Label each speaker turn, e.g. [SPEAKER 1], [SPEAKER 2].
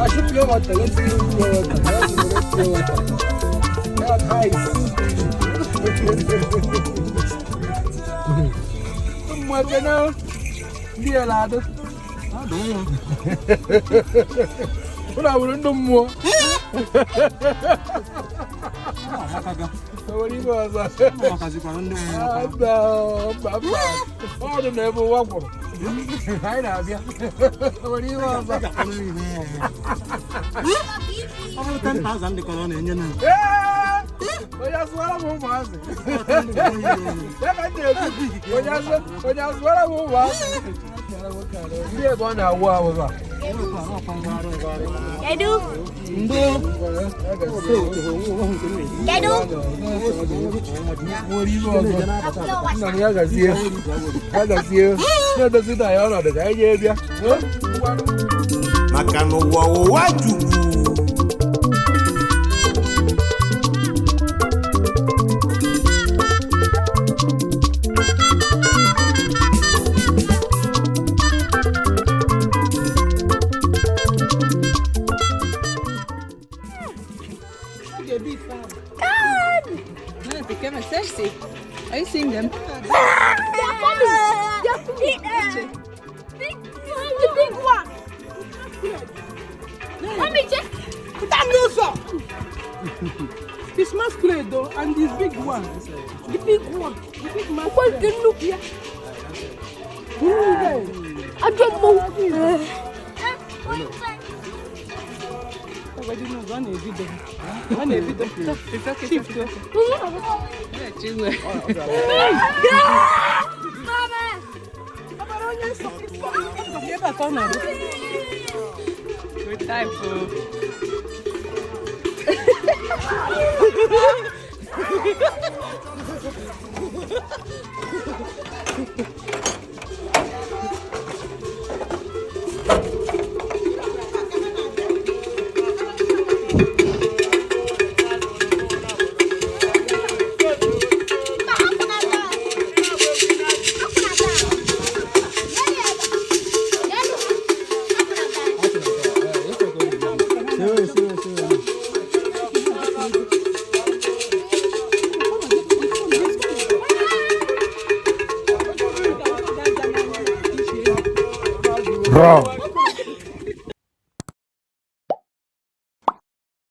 [SPEAKER 1] I should play water. Let's play water. That's nice. What you know? Dear lad. What I wouldn't do more. What do you want? I don't ever walk. I know, yeah. What do you want?
[SPEAKER 2] Over 10,000 the colony in your name.
[SPEAKER 1] Yeah! Well, that's what I'm going
[SPEAKER 3] Are you seeing them?
[SPEAKER 4] They're coming! They're big! The big one! Mommy, check!
[SPEAKER 3] This masquerade though, and this big one. The big one. The big masquerade. What the look here?
[SPEAKER 4] I don't know.
[SPEAKER 3] One video. Good time for.
[SPEAKER 1] Wrong.